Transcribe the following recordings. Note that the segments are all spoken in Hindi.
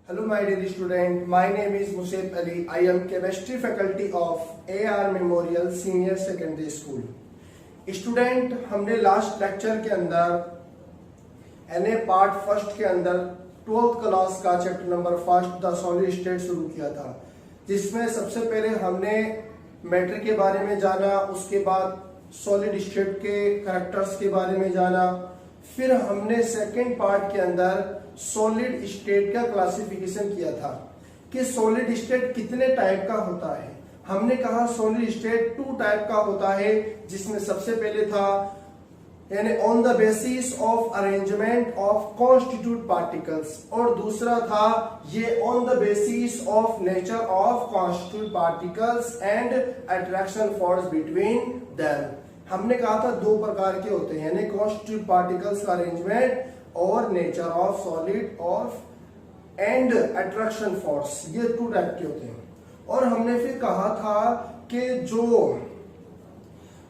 Hello my dear student, my name is Musib Ali. I am chemistry faculty of AR Memorial Senior Secondary School. Student, हमने लास्ट लेक्चर के अंदर NA पार्ट फर्स्ट के अंदर 12th क्लास का chapter number first the solid state शुरू किया था, जिसमें सबसे पहले हमने मैटर के बारे में जाना, उसके बाद सॉलिड स्टेट के कैरेक्टर्स के बारे में जाना, फिर हमने सेकेंड पार्ट के अंदर सॉलिड स्टेट का क्लासिफिकेशन किया था कि सॉलिड स्टेट कितने टाइप का होता है। हमने कहा सॉलिड स्टेट 2 टाइप का होता है, जिसमें सबसे पहले था यानी on the basis of arrangement of constitute particles, और दूसरा था ये on the basis of nature of constitute particles and attraction force between them. हमने कहा था 2 प्रकार के होते हैं, यानी कॉन्स्टिट्यूट पार्टिकल्स का अरेंजमेंट और nature of solid of and attraction force, ये 2 टाइप के होते हैं। और हमने फिर कहा था कि जो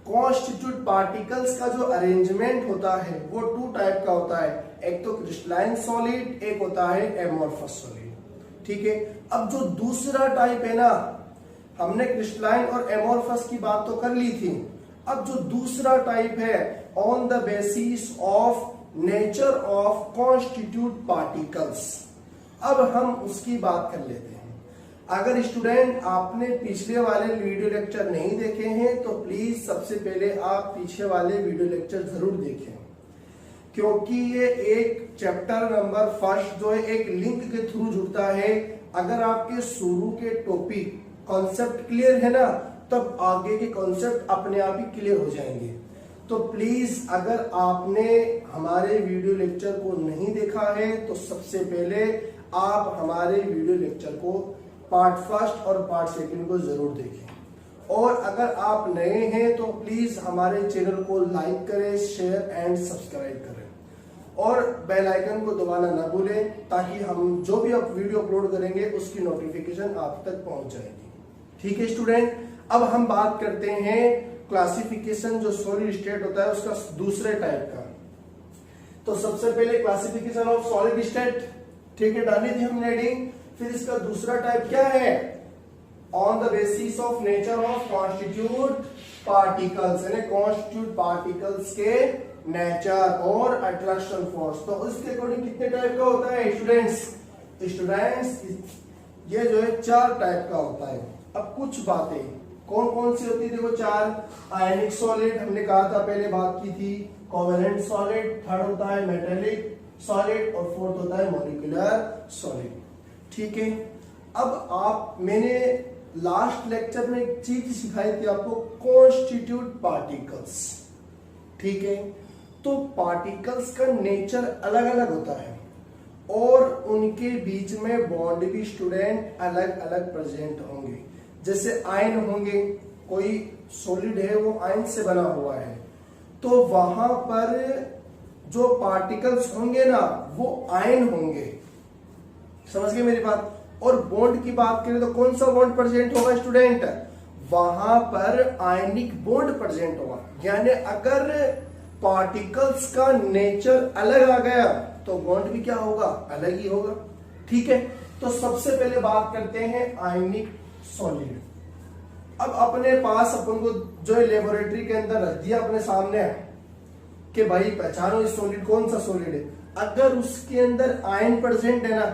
कॉन्स्टिट्यूट पार्टिकल्स का जो अरेंजमेंट होता है वो 2 टाइप का होता है, एक तो क्रिस्टलाइन सॉलिड, एक होता है एमोर्फस सॉलिड। ठीक है, अब जो दूसरा टाइप है ना, हमने क्रिस्टलाइन और एमोर्फस की बात तो कर ली थी, अब जो दूसरा टाइप है on the basis of nature of constitute particles, अब हम उसकी बात कर लेते हैं। अगर स्टूडेंट आपने पिछले वाले वीडियो लेक्चर नहीं देखे हैं तो प्लीज सबसे पहले आप पीछे वाले वीडियो लेक्चर जरूर देखें, क्योंकि ये एक चैप्टर नंबर फर्स्ट जो है एक लिंक के थ्रू जुड़ता है। अगर आपके शुरू के टॉपिक कॉन्सेप्ट क्लियर है ना, तब आगे के कॉन्सेप्ट अपने आप ही क्लियर हो जाएंगे। तो प्लीज अगर आपने हमारे वीडियो लेक्चर को नहीं देखा है तो सबसे पहले आप हमारे वीडियो लेक्चर को पार्ट फर्स्ट और पार्ट सेकंड को जरूर देखें। और अगर आप नए हैं तो प्लीज हमारे चैनल को लाइक करें, शेयर एंड सब्सक्राइब करें और बेल आइकन को दबाना ना भूलें, ताकि हम जो भी अब वीडियो अपलोड करेंगे उसकी नोटिफिकेशन आप तक पहुंच जाएगी। ठीक है स्टूडेंट, अब हम बात करते हैं क्लासिफिकेशन जो सॉलिड स्टेट होता है उसका दूसरे टाइप का। तो सबसे पहले क्लासिफिकेशन ऑफ सॉलिड स्टेट, ठीक है, डाली थी हमने हेडिंग। फिर इसका दूसरा टाइप क्या है, on the basis of nature of constitute particles, यानी कॉन्स्टिट्यूट पार्टिकल्स के नेचर और अट्रैक्शन फोर्स। तो उसके अकॉर्डिंग कितने टाइप का होता है स्टूडेंट्स, ये जो है 4 टाइप का होता है। अब कुछ बातें कौन कौन सी होती है, देखो 4। आयनिक सॉलिड हमने कहा था, पहले बात की थी। कोवेलेंट सॉलिड, थर्ड होता है मेटेलिक सॉलिड, और फोर्थ होता है मॉलिक्यूलर सॉलिड। ठीक है, अब मैंने लास्ट लेक्चर में एक चीज सिखाई थी आपको, कॉन्स्टिट्यूट पार्टिकल्स। ठीक है, तो पार्टिकल्स का नेचर अलग अलग होता है और उनके बीच में बॉन्ड भी स्टूडेंट अलग अलग प्रेजेंट होंगे। जैसे आयन होंगे, कोई सॉलिड है वो आयन से बना हुआ है, तो वहां पर जो पार्टिकल्स होंगे ना वो आयन होंगे। समझ गए मेरी बात। और बॉन्ड की बात करें तो कौन सा बॉन्ड प्रेजेंट होगा स्टूडेंट, वहां पर आयनिक बॉन्ड प्रेजेंट होगा। यानी अगर पार्टिकल्स का नेचर अलग आ गया तो बॉन्ड भी क्या होगा, अलग ही होगा। ठीक है, तो सबसे पहले बात करते हैं आयनिक सॉलिड। अब अपने पास अपन को जो है लेबोरेटरी के अंदर रख दिया अपने सामने कि भाई पहचानो इस सॉलिड कौन सा सॉलिड है। अगर उसके अंदर आयन प्रेजेंट है ना,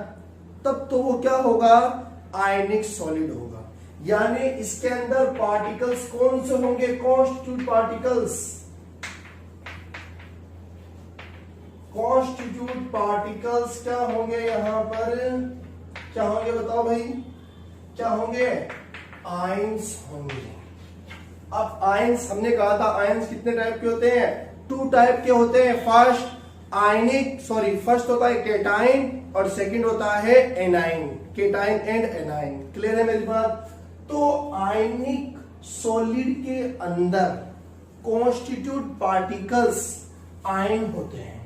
तब तो वो क्या होगा, आयनिक सॉलिड होगा। यानी इसके अंदर पार्टिकल्स कौन से होंगे, कॉन्स्टिट्यूट पार्टिकल्स। कॉन्स्टिट्यूट पार्टिकल्स क्या होंगे, यहां पर क्या होंगे बताओ भाई, क्या होंगे, आयंस होंगे। अब आयंस हमने कहा था, आयंस कितने टाइप के होते हैं, 2 टाइप के होते हैं। फर्स्ट होता है केटाइन और सेकंड होता है A9, cation and A9. Clear है मेरी बात। तो आयनिक सॉलिड के अंदर कॉन्स्टिट्यूट पार्टिकल्स आयन होते हैं।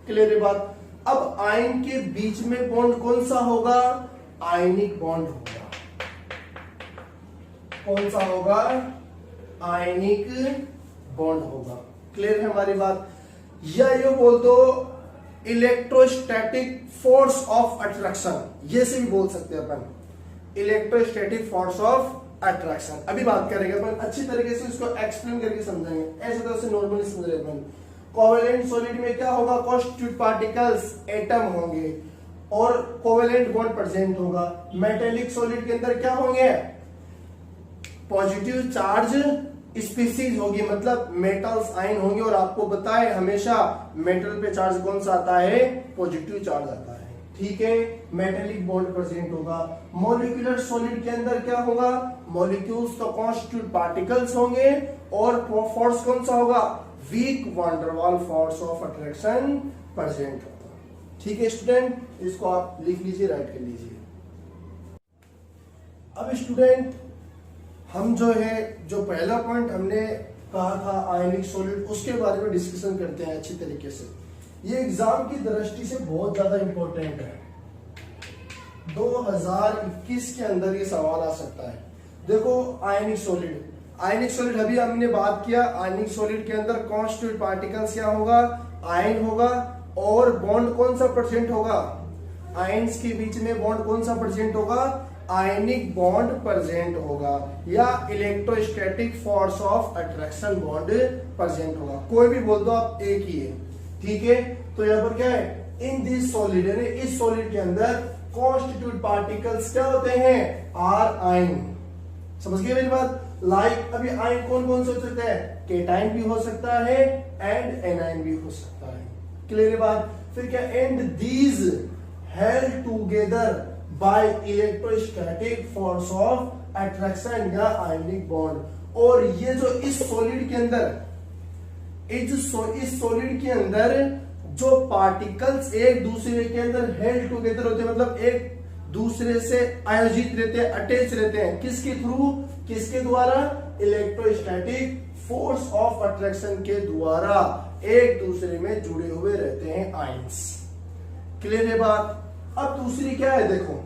क्लियर है बात। अब आयन के बीच में बॉन्ड कौन सा होगा, आयनिक बॉन्ड होगा। कौन सा होगा, आयनिक बॉन्ड होगा। क्लियर है हमारी बात। या ये बोल दो इलेक्ट्रोस्टैटिक फोर्स ऑफ अट्रैक्शन, ये से भी बोल सकते हैं अपन इलेक्ट्रोस्टैटिक फोर्स ऑफ अट्रैक्शन। अभी बात करेंगे अपन अच्छी तरीके से इसको एक्सप्लेन करके समझेंगे, ऐसे तरह से नॉर्मली समझ रहे अपन। कोवेलेंट सॉलिड में क्या होगा, कॉन्स्टिट्यूट पार्टिकल्स एटम होंगे और कोवेलेंट बॉन्ड प्रेजेंट होगा। मेटेलिक सॉलिड के अंदर क्या होंगे, पॉजिटिव चार्ज स्पीसीज होगी, मतलब मेटल्स आयन होंगे। और आपको बताए हमेशा मेटल पे चार्ज कौन सा आता है, पॉजिटिव चार्ज आता है, ठीक है। मेटेलिक बॉन्ड प्रेजेंट होगा। मॉलिक्यूलर सॉलिड के अंदर क्या होगा, मॉलिक्यूल्स तो कॉन्स्टिट्यूट पार्टिकल्स होंगे और फोर्स कौन सा होगा, वीक वैन डर वाल फोर्स ऑफ अट्रैक्शन प्रेजेंट होगा, ठीक है स्टूडेंट। इसको आप लिख लीजिए, राइट कर लीजिए। अब स्टूडेंट हम जो है, जो पहला पॉइंट हमने कहा था आयनिक सॉलिड, उसके बारे में डिस्कशन करते हैं अच्छी तरीके से। ये एग्जाम की दृष्टि से बहुत ज्यादा इंपॉर्टेंट है। 2021 के अंदर ये सवाल आ सकता है। देखो आयनिक सॉलिड, आयनिक सॉलिड अभी हमने बात किया। आयनिक सॉलिड के अंदर कॉन्स्टिट्यूट पार्टिकल्स क्या होगा, आयन होगा। और बॉन्ड कौन सा प्रेजेंट होगा, आयन्स के बीच में बॉन्ड कौन सा प्रेजेंट होगा, आयनिक बॉन्ड प्रेजेंट होगा, या electrostatic force of attraction bond present होगा। कोई भी बोल दो आप, एक ही है, ठीक है। तो यहाँ पर क्या है, इन दिस सॉलिड, यानी इस सॉलिड के अंदर कॉन्स्टिट्यूट पार्टिकल्स क्या होते हैं, आर आयन। समझ गए मेरी बात। लाइक अभी आयन कौन कौन से हो सकता है, केटाइन भी हो सकता है एंड एनाइन भी हो सकता है, क्लियर बात। फिर क्या, and these held together by electrostatic force of attraction या आयनिक बॉन्ड। और ये जो इस सॉलिड के अंदर, इस सॉलिड के अंदर जो पार्टिकल्स एक दूसरे के अंदर हेल्ड टुगेदर होते हैं, मतलब एक दूसरे से आयोजित रहते हैं, अटैच रहते हैं, किसके थ्रू, किसके द्वारा, इलेक्ट्रोस्टैटिक फोर्स ऑफ अट्रैक्शन के द्वारा एक दूसरे में जुड़े हुए रहते हैं आयंस, क्लियर है बात। अब दूसरी क्या है, देखो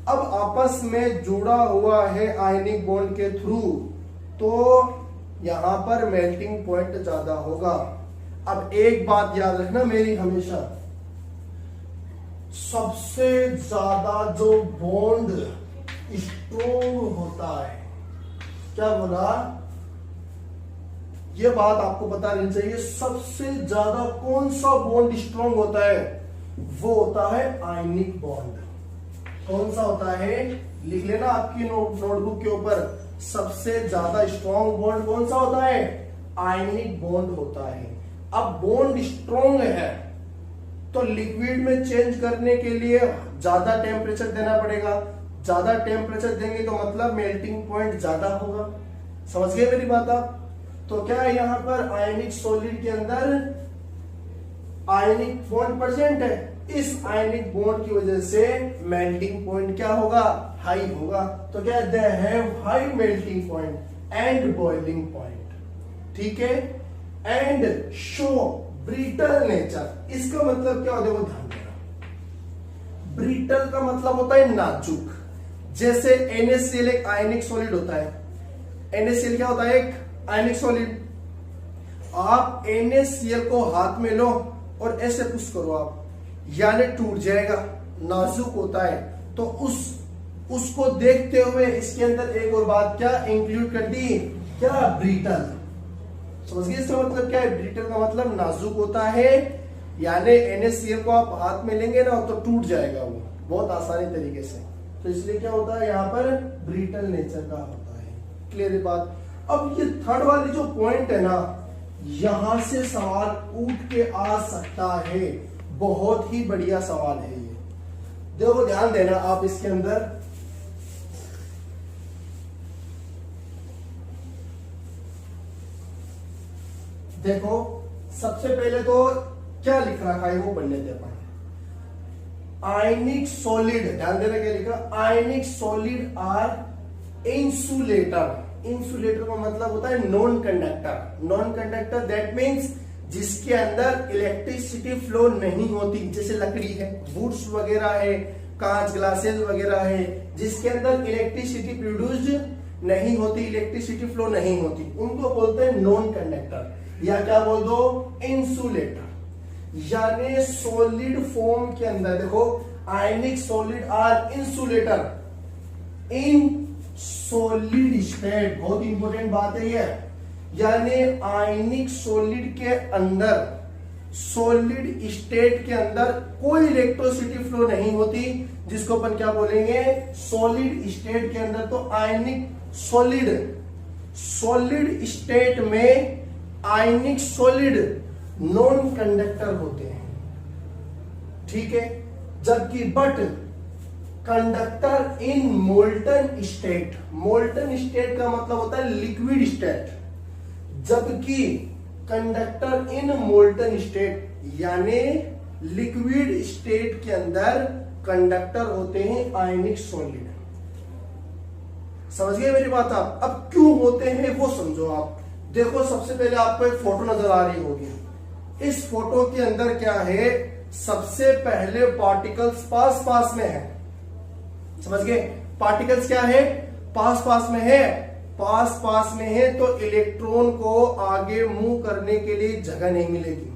अब आपस में जुड़ा हुआ है आयनिक बॉन्ड के थ्रू, तो यहां पर मेल्टिंग पॉइंट ज्यादा होगा। अब एक बात याद रखना मेरी हमेशा, सबसे ज्यादा जो बॉन्ड स्ट्रोंग होता है, क्या बोला, ये बात आपको पता रहनी चाहिए। सबसे ज्यादा कौन सा बॉन्ड स्ट्रोंग होता है, वो होता है आयनिक बॉन्ड। कौन सा होता है, लिख लेना आपकी नोटबुक के ऊपर, सबसे ज्यादा स्ट्रॉन्ग बॉन्ड कौन सा होता है, आयनिक बॉन्ड होता है। अब बॉन्ड स्ट्रॉन्ग है तो लिक्विड में चेंज करने के लिए ज्यादा टेम्परेचर देना पड़ेगा। ज्यादा टेम्परेचर देंगे तो मतलब मेल्टिंग पॉइंट ज्यादा होगा। समझ गए मेरी बात आप। तो क्या है, यहां पर आयनिक सॉलिड के अंदर आयनिक बॉन्ड प्रेजेंट है, इस आयनिक बॉन्ड की वजह से मेल्टिंग पॉइंट क्या होगा, हाई होगा। तो क्या, they have high melting point and boiling point, ठीक है। एंड शो ब्रिटल नेचर, इसका मतलब क्या होता है, वो ध्यान देना। ब्रिटल का मतलब होता है नाजुक। जैसे NaCl एक आयनिक सॉलिड होता है, NaCl क्या होता है, एक आयनिक सॉलिड। आप NaCl को हाथ में लो और ऐसे पुश करो आप, यानी टूट जाएगा, नाजुक होता है। तो उसको देखते हुए इसके अंदर एक और बात क्या इंक्लूड कर दी, क्या, ब्रिटल। समझ गए इसका मतलब क्या है, ब्रिटल का मतलब नाजुक होता है, यानी NaCl को आप हाथ में लेंगे ना तो टूट जाएगा वो बहुत आसानी तरीके से। तो इसलिए क्या होता है, यहाँ पर ब्रिटल नेचर का होता है, क्लियर बात। अब ये थर्ड वाली जो पॉइंट है ना, यहां से सवाल उठ के आ सकता है, बहुत ही बढ़िया सवाल है ये। देखो ध्यान देना आप इसके अंदर, देखो सबसे पहले तो क्या लिख रखा है वो पढ़ लेते हैं। आयनिक सॉलिड, ध्यान देना क्या लिखा, ionic solid are insulator. Insulator का मतलब होता है non conductor. Non conductor that means जिसके अंदर इलेक्ट्रिसिटी फ्लो नहीं होती, जैसे लकड़ी है, वुड्स वगैरह है, कांच ग्लासेस वगैरह है, जिसके अंदर इलेक्ट्रिसिटी प्रोड्यूस्ड नहीं होती, इलेक्ट्रिसिटी फ्लो नहीं होती, उनको बोलते हैं नॉन कंडक्टर, या क्या बोल दो, इंसुलेटर। यानी सॉलिड फॉर्म के अंदर देखो, ionic solid are insulator in solid state, बहुत इंपॉर्टेंट बात है ये। यानी आयनिक सॉलिड के अंदर, सॉलिड स्टेट के अंदर कोई इलेक्ट्रोसिटी फ्लो नहीं होती, जिसको अपन क्या बोलेंगे, सॉलिड स्टेट के अंदर। तो आयनिक सॉलिड, सॉलिड स्टेट में आयनिक सॉलिड नॉन कंडक्टर होते हैं, ठीक है। जबकि but conductor in molten state, molten state का मतलब होता है लिक्विड स्टेट, जबकि कंडक्टर इन मोल्टन स्टेट यानी लिक्विड स्टेट के अंदर कंडक्टर होते हैं आयनिक सॉलिड। समझ गए मेरी बात आप? अब क्यों होते हैं वो समझो आप। देखो सबसे पहले आपको एक फोटो नजर आ रही होगी। इस फोटो के अंदर क्या है, सबसे पहले पार्टिकल्स पास पास में है। समझ गए? पार्टिकल्स क्या है, पास पास में है। पास पास में है तो इलेक्ट्रॉन को आगे मूव करने के लिए जगह नहीं मिलेगी।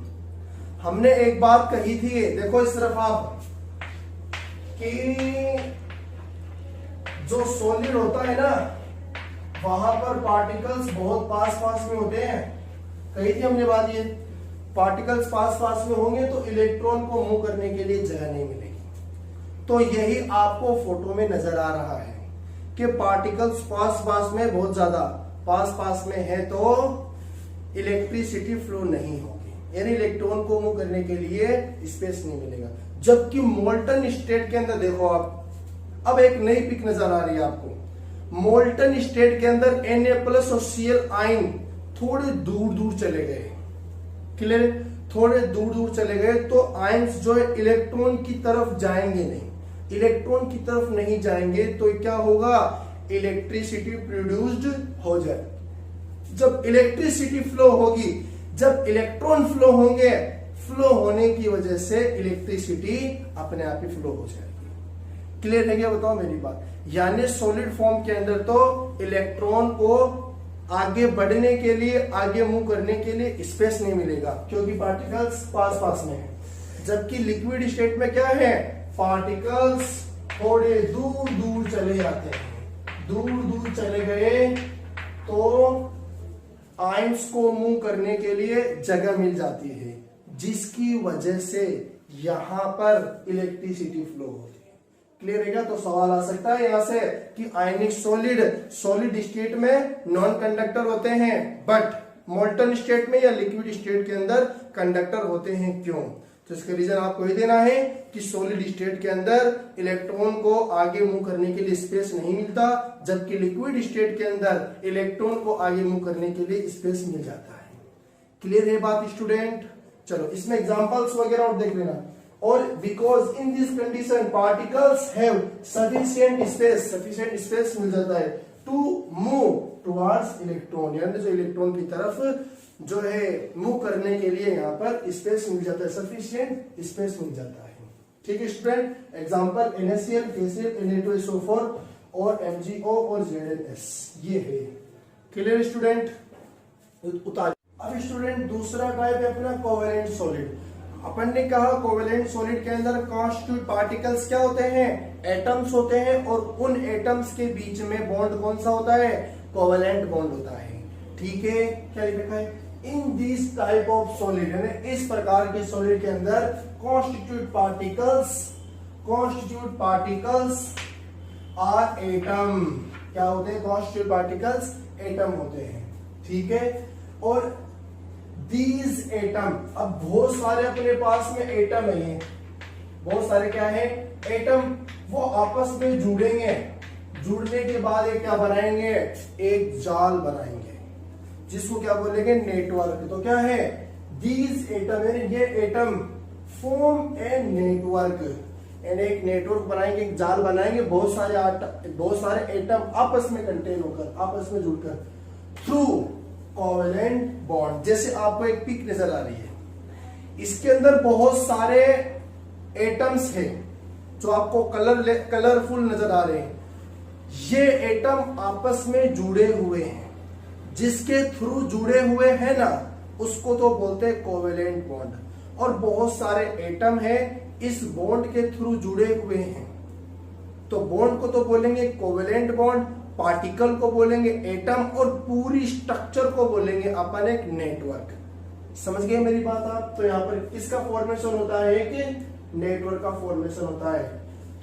हमने एक बात कही थी, देखो इस तरफ आप, कि जो सॉलिड होता है ना, वहां पर पार्टिकल्स बहुत पास पास में होते हैं। कही थी हमने बात ये, पार्टिकल्स पास पास में होंगे तो इलेक्ट्रॉन को मूव करने के लिए जगह नहीं मिलेगी। तो यही आपको फोटो में नजर आ रहा है कि पार्टिकल्स पास पास में, बहुत ज्यादा पास पास में है तो इलेक्ट्रिसिटी फ्लो नहीं होगी, यानी इलेक्ट्रॉन को मूव करने के लिए स्पेस नहीं मिलेगा। जबकि मोल्टन स्टेट के अंदर देखो आप, अब एक नई पिक नजर आ रही है आपको। मोल्टन स्टेट के अंदर Na+ और Cl आयन थोड़े दूर दूर चले गए, क्लियर, थोड़े दूर दूर चले गए तो आयंस जो है इलेक्ट्रॉन की तरफ जाएंगे नहीं, इलेक्ट्रॉन की तरफ नहीं जाएंगे तो क्या होगा, इलेक्ट्रिसिटी प्रोड्यूस्ड हो जाए। जब इलेक्ट्रिसिटी फ्लो होगी, जब इलेक्ट्रॉन फ्लो होंगे, फ्लो होने की वजह से इलेक्ट्रिसिटी अपने आप ही फ्लो हो जाएगी। क्लियर है क्या, बताओ मेरी बात। यानी सॉलिड फॉर्म के अंदर तो इलेक्ट्रॉन को आगे बढ़ने के लिए, आगे मूव करने के लिए स्पेस नहीं मिलेगा, क्योंकि पार्टिकल्स पास पास में है। जबकि लिक्विड स्टेट में क्या है, पार्टिकल्स थोड़े दूर दूर चले जाते हैं। दूर दूर चले गए तो आयंस को मूव करने के लिए जगह मिल जाती है, जिसकी वजह से यहां पर इलेक्ट्रिसिटी फ्लो होती है। क्लियर है क्या? तो सवाल आ सकता है यहां से कि आयनिक सॉलिड, सॉलिड स्टेट में नॉन कंडक्टर होते हैं, बट मोल्टन स्टेट में या लिक्विड स्टेट के अंदर कंडक्टर होते हैं, क्यों? तो इसका रीजन आपको ये देना है कि सॉलिड स्टेट के अंदर इलेक्ट्रॉन को आगे मूव करने के लिए स्पेस नहीं मिलता, जबकि लिक्विड स्टेट के अंदर इलेक्ट्रॉन को आगे मूव करने के लिए स्पेस मिल जाता है। क्लियर है बात स्टूडेंट? चलो इसमें एग्जांपल्स वगैरह और देख लेना। और because in this condition particles have sufficient space मिल जाता है टू मूव टुवर्ड्स इलेक्ट्रॉन, यानी जो इलेक्ट्रॉन की तरफ जो है मूव करने के लिए यहाँ पर स्पेस मिल जाता है, सफिशिएंट स्पेस मिल जाता है। ठीक है student, example NaCl, KCl, Na2SO4 और MgO और ZnS, ये है। Clear student? उतार। अब स्टूडेंट दूसरा टाइप है अपना कोवेलेंट सॉलिड। अपन ने कहा कोवेलेंट सॉलिड के अंदर कॉन्स्टिट्यूट पार्टिकल्स क्या होते हैं, एटम्स होते हैं, और उन एटम्स के बीच में बॉन्ड कौन सा होता है, कोवेलेंट बॉन्ड होता है। ठीक है, क्या लिखा है, in this type of solid, यानी इस प्रकार के सॉलिड के अंदर कॉन्स्टिट्यूट पार्टिकल्स आर एटम, क्या होते हैं, कॉन्स्टिट्यूट पार्टिकल्स एटम होते हैं। ठीक है, और दीज एटम, अब बहुत सारे अपने पास में एटम है, ये बहुत सारे क्या है, एटम, वो आपस में जुड़ेंगे, जुड़ने के बाद ये क्या बनाएंगे, एक जाल बनाएंगे, जिसको क्या बोलेंगे, नेटवर्क। तो क्या है, दीज एटम, यानी ये एटम फॉर्म ए नेटवर्क, यानी एक नेटवर्क बनाएंगे, एक जाल बनाएंगे, बहुत सारे एटम आपस में कंटेन होकर, आपस में जुड़कर थ्रू कोवेलेंट बॉन्ड। जैसे आपको एक पिक नजर आ रही है, इसके अंदर बहुत सारे एटम्स हैं जो आपको कलरफुल नजर आ रहे हैं। ये एटम आपस में जुड़े हुए हैं, जिसके थ्रू जुड़े हुए हैं ना, उसको तो बोलते हैं कोवेलेंट बॉन्ड। और बहुत सारे एटम है इस बॉन्ड के थ्रू जुड़े हुए हैं। तो बॉन्ड को तो बोलेंगे कोवेलेंट बॉन्ड, पार्टिकल को बोलेंगे एटम और पूरी स्ट्रक्चर को बोलेंगे अपन एक नेटवर्क। समझ गए मेरी बात आप? तो यहाँ पर किसका फॉर्मेशन होता है? एक नेटवर्क का फॉर्मेशन होता है।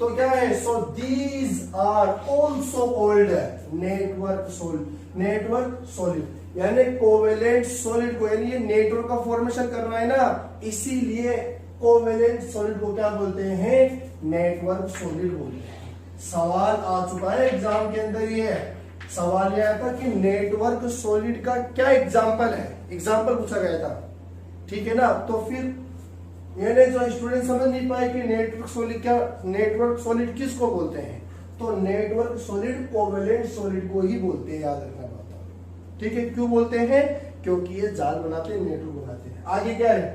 तो क्या है? So these are also called network solid, यानी कोवेलेंट सॉलिड को, यानी ये नेटवर्क का फॉर्मेशन कर रहा है ना, इसीलिए कोवेलेंट सॉलिड को क्या बोलते हैं? नेटवर्क सॉलिड बोलते हैं। सवाल आ चुका है एग्जाम के अंदर, ये सवाल यह आया था कि नेटवर्क सॉलिड का क्या एग्जाम्पल है, एग्जाम्पल पूछा गया था, ठीक है ना। तो फिर यानी जो स्टूडेंट समझ नहीं पाए कि नेटवर्क सॉलिड किसको बोलते हैं, तो नेटवर्क सॉलिड कोवेलेंट सॉलिड को ही बोलते हैं, याद रखना बात, ठीक है। क्यों बोलते हैं? क्योंकि ये जाल बनाते हैं, नेटवर्क बनाते हैं। आगे क्या है?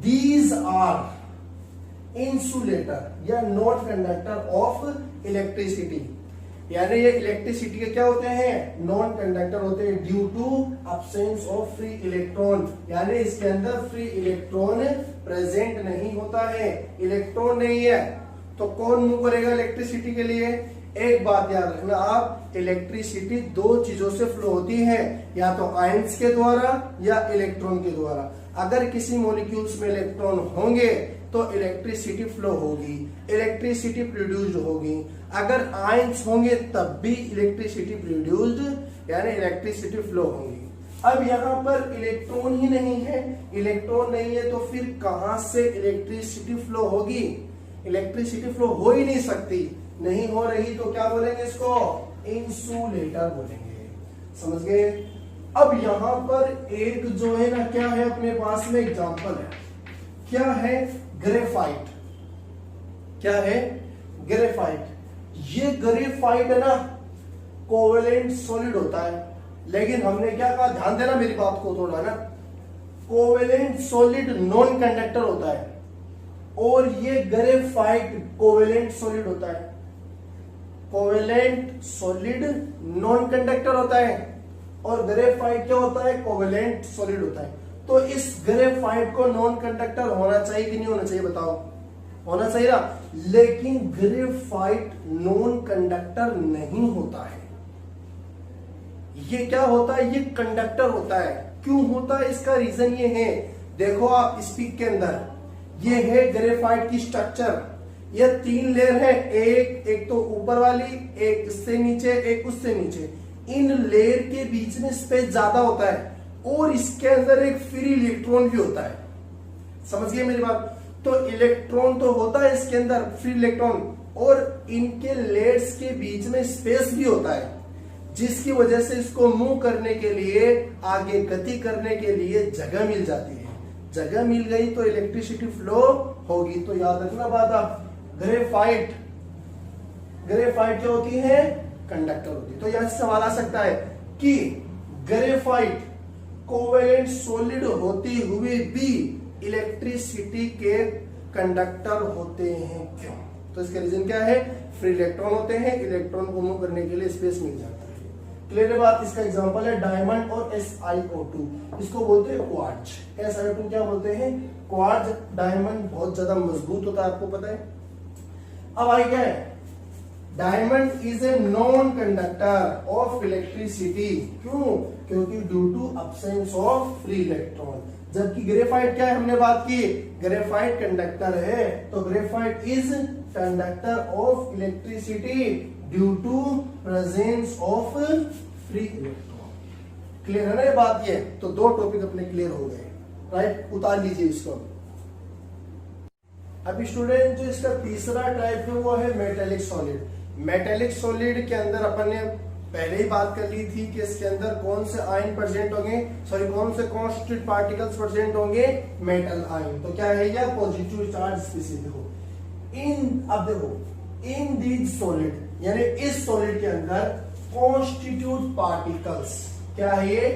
दीज आर इंसुलेटर या नॉन कंडक्टर ऑफ इलेक्ट्रिसिटी, यानी ये इलेक्ट्रिसिटी के क्या होते हैं? नॉन कंडक्टर होते हैं due to absence of free electron, यानी इसके अंदर फ्री इलेक्ट्रॉन प्रेजेंट नहीं होता है, इलेक्ट्रॉन नहीं है। तो कौन मूव करेगा इलेक्ट्रिसिटी के लिए? एक बात याद रखना आप, इलेक्ट्रिसिटी दो चीजों से फ्लो होती है, या तो आयंस के द्वारा या इलेक्ट्रॉन के द्वारा। अगर किसी मॉलिक्यूल्स में इलेक्ट्रॉन होंगे तो इलेक्ट्रिसिटी फ्लो होगी, इलेक्ट्रिसिटी प्रोड्यूस्ड होगी। अगर आयंस होंगे तब भी इलेक्ट्रिसिटी प्रोड्यूस्ड, यानी इलेक्ट्रिसिटी फ्लो होगी। अब यहाँ पर इलेक्ट्रॉन ही नहीं है, इलेक्ट्रॉन नहीं है तो फिर कहां से इलेक्ट्रिसिटी फ्लो होगी? इलेक्ट्रिसिटी फ्लो हो ही नहीं सकती, नहीं हो रही तो क्या बोलेंगे इसको? इंसुलेटर बोलेंगे। समझ गए? अब यहां पर एक जो है ना, क्या है अपने पास में एग्जांपल है, क्या है? ग्रेफाइट। क्या है? ग्रेफाइट। ये ग्रेफाइट है ना कोवेलेंट सॉलिड होता है, लेकिन हमने क्या कहा, ध्यान देना मेरी बात को थोड़ा ना, कोवेलेंट सॉलिड नॉन कंडक्टर होता है और ये ग्रेफाइट कोवेलेंट सॉलिड होता है। कोवेलेंट सॉलिड नॉन कंडक्टर होता है और ग्रेफाइट क्या होता है? कोवेलेंट सॉलिड होता है। तो इस ग्रेफाइट को नॉन कंडक्टर होना चाहिए कि नहीं होना चाहिए? बताओ, होना चाहिए ना। लेकिन ग्रेफाइट नॉन कंडक्टर नहीं होता है, ये क्या होता है? ये कंडक्टर होता है। क्यों होता है? इसका रीजन ये है, देखो आप इस पिक के अंदर, ये है ग्रेफाइट की स्ट्रक्चर, ये 3 लेयर है, एक तो ऊपर वाली, एक इससे नीचे, एक उससे नीचे। इन लेयर के बीच में स्पेस ज्यादा होता है और इसके अंदर एक फ्री इलेक्ट्रॉन भी होता है। समझ गए मेरी बात? तो इलेक्ट्रॉन तो होता है इसके अंदर, फ्री इलेक्ट्रॉन, और इनके लेयर्स के बीच में स्पेस भी होता है, जिसकी वजह से इसको मूव करने के लिए, आगे गति करने के लिए जगह मिल जाती है। जगह मिल गई तो इलेक्ट्रिसिटी फ्लो होगी। तो याद रखना बात आप, ग्रेफाइट क्या होती है? कंडक्टर होती है। तो यहां से सवाल आ सकता है कि ग्रेफाइट कोवेलेंट सॉलिड होते हुए भी इलेक्ट्रिसिटी के कंडक्टर होते हैं, क्यों? तो इसका रीजन क्या है? फ्री इलेक्ट्रॉन होते हैं, इलेक्ट्रॉन को मूव करने के लिए स्पेस मिल जाता है। क्लियर है बात? इसका एग्जांपल है डायमंड और SiO2, इसको बोलते हैं क्वार्ट्ज। SiO2 क्या बोलते हैं? क्वार्ट्ज। डायमंड बहुत ज्यादा मजबूत होता है, आपको पता है। अब आई क्या है? Diamond is a non conductor of electricity. क्यों? क्योंकि due to absence of free electron. जबकि ग्रेफाइट क्या है, हमने बात की, ग्रेफाइट कंडक्टर है। तो graphite is conductor of electricity due to presence of free electron. Clear है ना ये बात? ये तो 2 टॉपिक अपने क्लियर हो गए, राइट? उतार लीजिए इसको। अभी स्टूडेंट जो इसका तीसरा टाइप है वो है मेटेलिक सॉलिड। मेटेलिक सॉलिड के अंदर अपन ने पहले ही बात कर ली थी कि इसके अंदर कौन से आयन प्रेजेंट होंगे, सॉरी कौन से कॉन्स्टिट्यूट पार्टिकल्स प्रेजेंट होंगे? Metal ion. तो क्या है? यह पॉजिटिव चार्ज स्पीसीज। देखो अब देखो इन दीज सॉलिड, यानी इस सॉलिड के अंदर कॉन्स्टिट्यूट पार्टिकल्स, क्या है ये?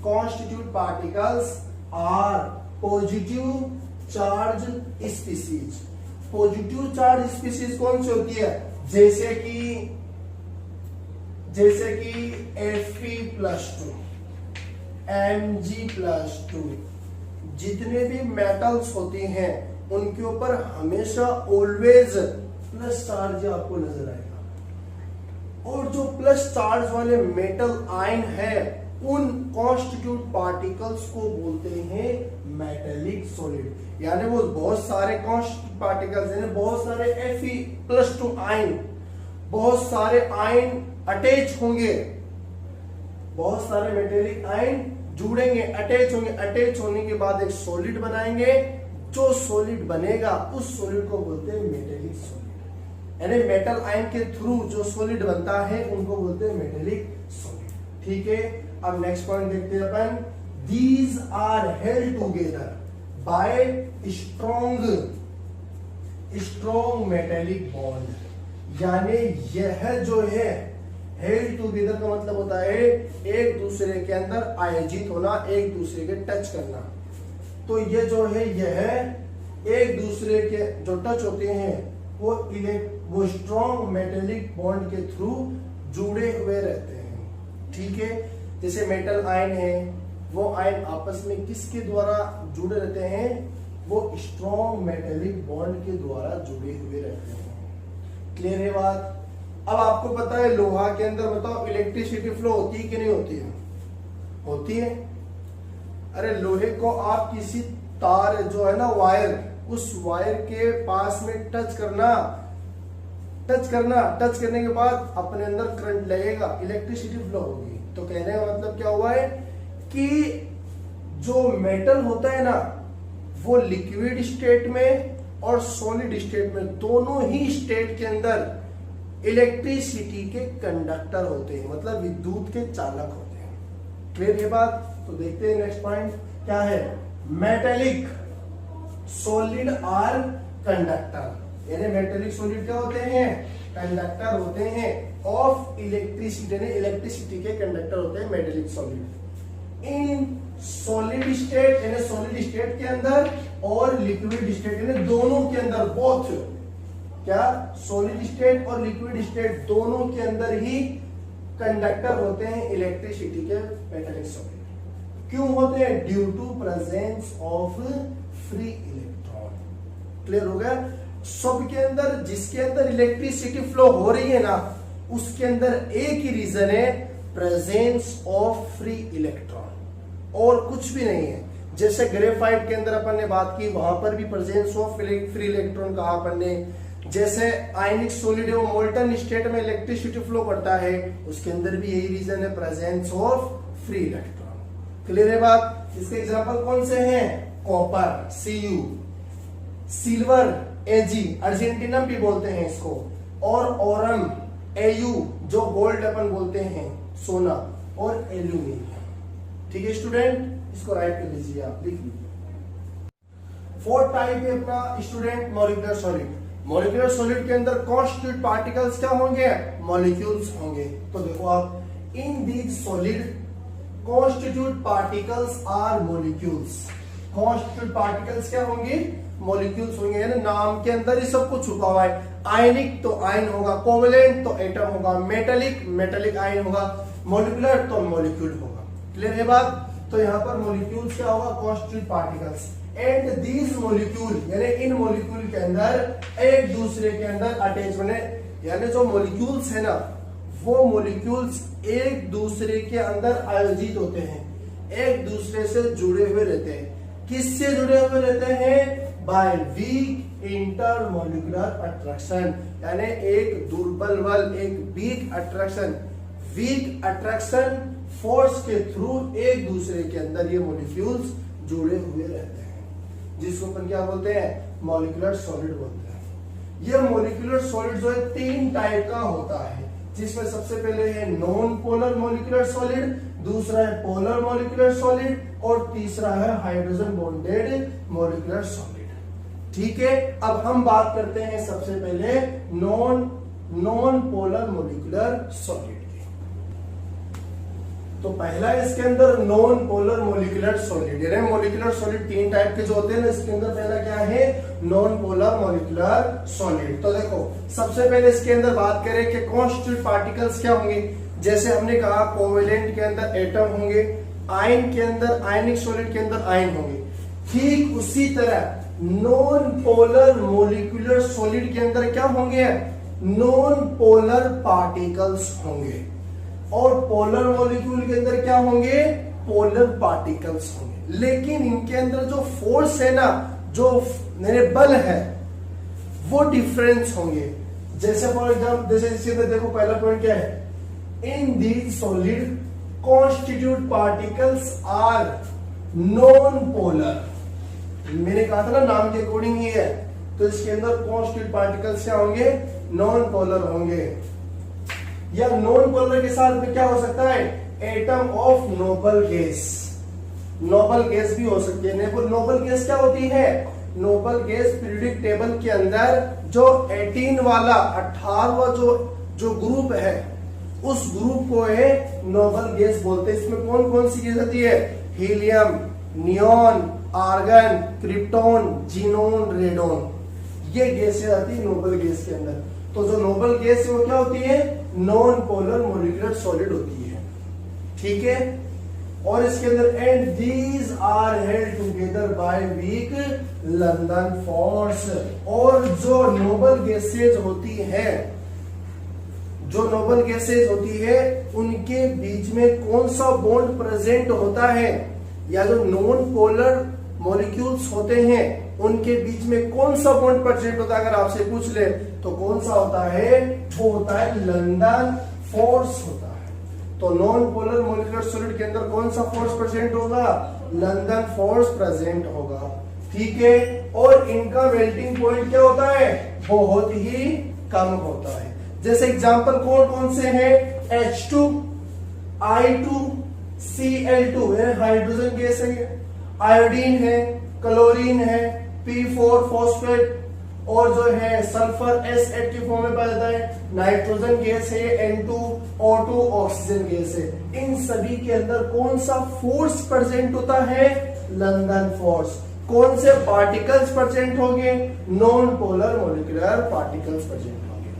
Constituent particles are positive charge species. Positive charge species कौन सी होती है? जैसे कि Fe+2, Mg+2, जितने भी मेटल्स होते हैं उनके ऊपर हमेशा ऑलवेज प्लस चार्ज आपको नजर आएगा। और जो प्लस चार्ज वाले मेटल आयन है उन कॉन्स्टिट्यूट पार्टिकल्स को बोलते हैं मेटेलिक सॉलिड। यानी वो बहुत सारे कॉन्स्टिट्यूट पार्टिकल्स यानी बहुत सारे Fe+2 आयन, बहुत सारे आयन अटैच होंगे, बहुत सारे मेटेलिक आयन जुड़ेंगे, अटैच होंगे, अटैच होने के बाद एक सॉलिड बनाएंगे। जो सॉलिड बनेगा उस सॉलिड को बोलते हैं मेटेलिक सॉलिड। यानी मेटल आयन के थ्रू जो सॉलिड बनता है उनको बोलते हैं मेटेलिक सॉलिड। ठीक है, अब नेक्स्ट पॉइंट देखते हैं अपन। These are held together by strong metallic bond. यानी यह जो है हेल्ड टुगेदर का मतलब होता है एक दूसरे के अंदर आयोजित होना, एक दूसरे के टच करना। तो ये जो है यह एक दूसरे के जो टच होते हैं वो स्ट्रॉन्ग मेटेलिक बॉन्ड के थ्रू जुड़े हुए रहते हैं। ठीक है, जैसे मेटल आयन है वो आयन आपस में किसके द्वारा जुड़े रहते हैं? वो स्ट्रॉन्ग मेटेलिक बॉन्ड के द्वारा जुड़े हुए रहते हैं। क्लियर है बात? अब आपको पता है लोहा के अंदर बताओ इलेक्ट्रिसिटी फ्लो होती है कि नहीं होती है? होती है। अरे लोहे को आप किसी तार जो है ना वायर, उस वायर के पास में टच करने के बाद अपने अंदर करंट लगेगा, इलेक्ट्रिसिटी फ्लो होगी। तो कहने का मतलब क्या हुआ है कि जो मेटल होता है ना वो लिक्विड स्टेट में और सॉलिड स्टेट में दोनों ही स्टेट के अंदर इलेक्ट्रिसिटी के कंडक्टर होते हैं, मतलब विद्युत के चालक होते हैं। क्लियर है बात? तो देखते हैं नेक्स्ट पॉइंट क्या है। Metallic solid are conductor. यानी मेटेलिक सॉलिड क्या होते हैं? कंडक्टर होते हैं ऑफ इलेक्ट्रिसिटी, यानी इलेक्ट्रिसिटी के कंडक्टर होते हैं metallic solid. In solid state यानी सॉलिड स्टेट के अंदर और लिक्विड स्टेट यानी दोनों के अंदर, बोथ क्या सॉलिड स्टेट और लिक्विड स्टेट दोनों के अंदर ही कंडक्टर होते हैं इलेक्ट्रिसिटी के मेटेलिक सॉलिड। क्यों होते हैं? Due to presence of free electron. Clear हो गया? सबके अंदर जिसके अंदर इलेक्ट्रिसिटी फ्लो हो रही है ना उसके अंदर एक ही रीजन है, प्रेजेंस ऑफ फ्री इलेक्ट्रॉन, और कुछ भी नहीं है। जैसे ग्रेफाइट के अंदर अपन ने बात की, वहां पर भी प्रेजेंस ऑफ फ्री इलेक्ट्रॉन कहा अपन ने। जैसे आयनिक सॉलिड है वो मोल्टन स्टेट में इलेक्ट्रिसिटी फ्लो करता है, उसके अंदर भी यही रीजन है, presence of free electron. Clear है बात? इसके एग्जांपल कौन से हैं? कॉपर Cu, सिल्वर Ag, अर्जेंटिनम भी बोलते हैं इसको, और ओरम Au जो गोल्ड अपन बोलते हैं, सोना, और एल्यूमिनियम। ठीक है स्टूडेंट, इसको राइट कर लीजिए, आप लिख लीजिए। फोर्थ टाइप है अपना student molecular solid. Molecular solid के अंदर कॉन्स्टिट्यूट पार्टिकल्स क्या होंगे? मॉलिक्यूल्स होंगे। तो देखो आप, in these solid constituent particles are molecules. Constituent particles क्या होंगे? मॉलिक्यूल्स होंगे। यानी नाम के अंदर ही सब कुछ छुपा हुआ है। आयनिक तो आयन होगा, कोवेलेंट तो एटम होगा, मेटेलिक आयन होगा, मॉलिक्यूलर तो मॉलिक्यूल होगा। क्लियर है बात? तो यहाँ पर मॉलिक्यूल्स क्या होगा? Constitute particles. And these molecule यानी इन मॉलिक्यूल के अंदर एक दूसरे के अंदर अटैच बने, यानी जो मॉलिक्यूल्स है ना वो मॉलिक्यूल्स एक दूसरे के अंदर आयोजित होते हैं, एक दूसरे से जुड़े हुए रहते हैं। किससे जुड़े हुए रहते हैं? By weak intermolecular attraction. यानी एक दुर्बल बल, एक वीक अट्रैक्शन फोर्स के थ्रू एक दूसरे के अंदर ये मॉलिक्यूल्स जुड़े हुए रहते हैं, जिसको अपन क्या बोलते हैं? मॉलिक्यूलर सॉलिड बोलते हैं। ये मॉलिक्यूलर सॉलिड जो है 3 टाइप का होता है, जिसमें सबसे पहले है नॉन पोलर मॉलिक्यूलर सॉलिड, दूसरा है पोलर मॉलिक्यूलर सॉलिड, और तीसरा है हाइड्रोजन बॉन्डेड मॉलिक्यूलर सॉलिड। ठीक है, अब हम बात करते हैं सबसे पहले नॉन पोलर मॉलिक्यूलर सॉलिड की। तो पहला इसके अंदर नॉन पोलर मॉलिक्यूलर सॉलिड, यानी मॉलिक्यूलर सॉलिड 3 टाइप के जो होते हैं ना, इसके अंदर पहला क्या है? Non polar molecular solid. तो देखो सबसे पहले इसके अंदर बात करें कि कॉन्स्टिट्यूट पार्टिकल्स क्या होंगे। जैसे हमने कहा कोवेलेंट के अंदर एटम होंगे, आयन के अंदर आयनिक सॉलिड के अंदर आयन होंगे। ठीक उसी तरह नॉन पोलर मोलिकुलर सॉलिड के अंदर क्या होंगे, नॉन पोलर पार्टिकल्स होंगे, और पोलर मॉलिक्यूल के अंदर क्या होंगे, पोलर पार्टिकल्स होंगे। लेकिन इनके अंदर जो फोर्स है ना, जो मेरे बल है, वो डिफरेंस होंगे। जैसे फॉर एग्जाम्पल, जैसे इसके अंदर देखो पहला पॉइंट क्या है, in these solid constituent particles are non polar. मैंने कहा था ना नाम के अकॉर्डिंग ही है, तो इसके अंदर कॉन्स्टिट्यूट पार्टिकल्स क्या होंगे, नॉन पोलर होंगे। या नॉन पोलर के साथ में क्या हो सकता है, atom of noble gas, noble gas भी हो सकती है। नोबल गैस क्या होती है, नोबल गैस पीरियोडिक टेबल के अंदर जो 18 वाला 18वां जो ग्रुप है, उस ग्रुप को है नोबल गैस बोलते हैं। इसमें कौन कौन सी गैस आती है, helium, neon, argon, krypton, xenon, radon, ये गैसें आती है नोबल गैस के अंदर। तो जो नोबल गैस है वो क्या होती है, नॉन पोलर मोलिकुलर सॉलिड होती है, ठीक है। और इसके अंदर and these are held together by weak London force. और जो नोबल गैसेज होती है, जो नोबल गैसेज होती है, उनके बीच में कौन सा बॉन्ड प्रेजेंट होता है, या जो नॉन पोलर मॉलिक्यूल्स होते हैं उनके बीच में कौन सा बॉन्ड प्रेजेंट होता है, अगर आपसे पूछ ले तो कौन सा होता है, वो होता है लंदन फोर्स होता है। तो नॉन पोलर मोलिकुलर सॉलिड के अंदर कौन सा फोर्स प्रेजेंट होगा, लंदन फोर्स प्रेजेंट होगा, ठीक है। और इनका मेल्टिंग पॉइंट क्या होता है, बहुत ही कम होता है। जैसे एग्जांपल कौन कौन से हैं, H2, I2, Cl2 है, हाइड्रोजन गैस है, आयोडीन है, क्लोरीन है, P4 फॉस्फेट, और जो है सल्फर S8 की फॉर्म में पाया जाता है, नाइट्रोजन गैस है, N2O2 ऑक्सीजन गैस है। इन सभी के अंदर कौन सा फोर्स प्रेजेंट होता है, लंदन फोर्स। कौन से पार्टिकल्स प्रेजेंट होंगे, non polar molecular particles present होंगे।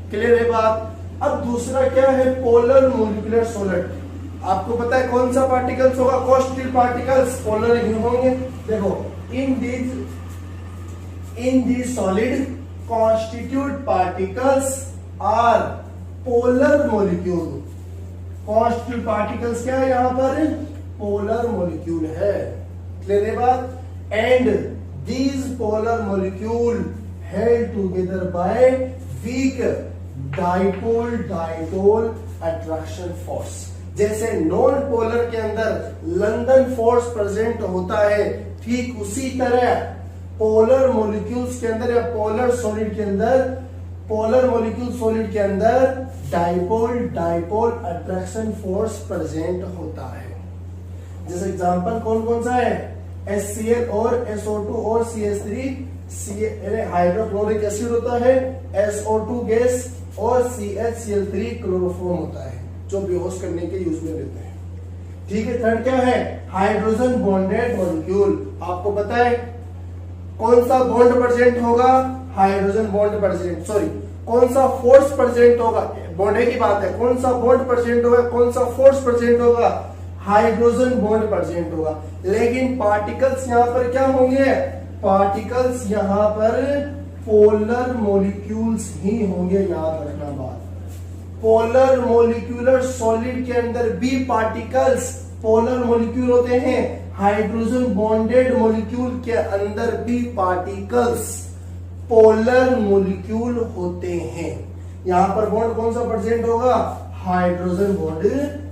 क्लियर है बात। अब दूसरा क्या है, पोलर मोलिकुलर सॉलिड। आपको पता है कौन सा पार्टिकल्स होगा, कॉन्स्टिट्यूट पार्टिकल्स पोलर ही होंगे। देखो in these solid constituent particles are polar molecule। constituent particles क्या है यहाँ पर, polar molecule है, क्लियर है बात। and these polar molecule held together by weak dipole attraction force। जैसे नॉन पोलर के अंदर लंदन फोर्स प्रेजेंट होता है, ठीक उसी तरह पोलर मॉलिक्यूल्स के अंदर या पोलर सॉलिड के अंदर, पोलर मॉलिक्यूल सॉलिड के अंदर डाइपोल अट्रैक्शन फोर्स प्रेजेंट होता है। जैसे एग्जांपल कौन कौन सा है, HCl और SO2 और CH3 हाइड्रोक्लोरिक एसिड होता है, SO2 गैस और CHCl3 क्लोरोफॉर्म होता है, जो बेहोश करने के यूज में लेते हैं, ठीक है। थर्ड क्या है, हाइड्रोजन बॉन्डेड मॉलिक्यूल। आपको पता है कौन सा बॉन्ड प्रेजेंट होगा, हाइड्रोजन बॉन्ड प्रेजेंट, सॉरी कौन सा फोर्स प्रेजेंट होगा, बॉन्ड की बात है, कौन सा बॉन्ड प्रेजेंट होगा, कौन सा फोर्स प्रेजेंट होगा, हाइड्रोजन बॉन्ड प्रेजेंट होगा। लेकिन पार्टिकल्स यहां पर क्या होंगे, पार्टिकल्स यहां पर पोलर मॉलिक्यूल्स ही होंगे, याद रखना बात। पोलर मोलिकुलर सॉलिड के अंदर भी पार्टिकल्स पोलर मॉलिक्यूल होते हैं, हाइड्रोजन बॉन्डेड मॉलिक्यूल के अंदर भी पार्टिकल्स पोलर मॉलिक्यूल होते हैं। यहां पर बॉन्ड कौन सा प्रेजेंट होगा, हाइड्रोजन बॉन्ड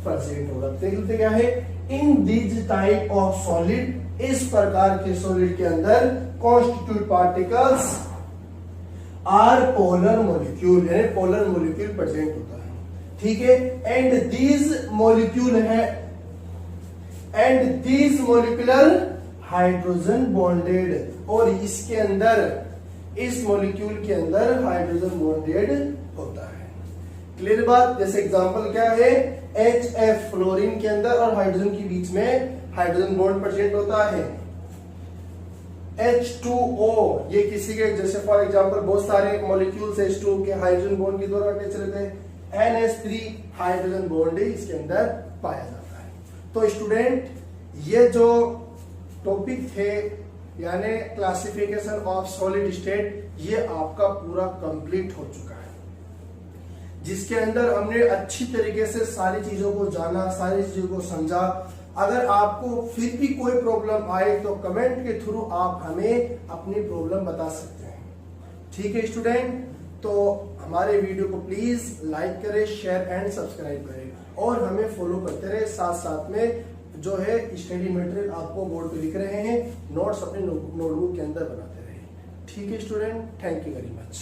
प्रेजेंट होगा। देखते क्या है, in these type of solid, इस प्रकार के सॉलिड के अंदर constituent particles are polar molecule है, पोलर मॉलिक्यूल प्रेजेंट होता है, ठीक है। एंड दीज मॉलिक्यूल है, and these molecular hydrogen bonded, और इसके अंदर, इस मॉलिक्यूल के अंदर हाइड्रोजन बॉन्डेड होता है, क्लियर बात। जैसे एग्जांपल क्या है, HF फ्लोरीन के अंदर और हाइड्रोजन के बीच में हाइड्रोजन बॉन्ड प्रेजेंट होता है। H2O, ये किसी के, जैसे फॉर एग्जांपल बहुत सारे मॉलिक्यूल्स H2O के हाइड्रोजन बॉन्ड के द्वारा अटैच रहते हैं, NH3 हाइड्रोजन बॉन्ड इसके अंदर पाया जाता है। तो स्टूडेंट, ये जो टॉपिक थे यानी क्लासिफिकेशन ऑफ सॉलिड स्टेट, ये आपका पूरा कंप्लीट हो चुका है, जिसके अंदर हमने अच्छी तरीके से सारी चीजों को जाना, सारी चीजों को समझा। अगर आपको फिर भी कोई प्रॉब्लम आए तो कमेंट के थ्रू आप हमें अपनी प्रॉब्लम बता सकते हैं। ठीक है स्टूडेंट, तो हमारे वीडियो को प्लीज लाइक करें, शेयर एंड सब्सक्राइब करें और हमें फॉलो करते रहे। साथ साथ में जो है स्टडी मटेरियल आपको बोर्ड पे लिख रहे हैं, नोट्स अपने नोटबुक के अंदर बनाते रहे। ठीक है student, thank you very much.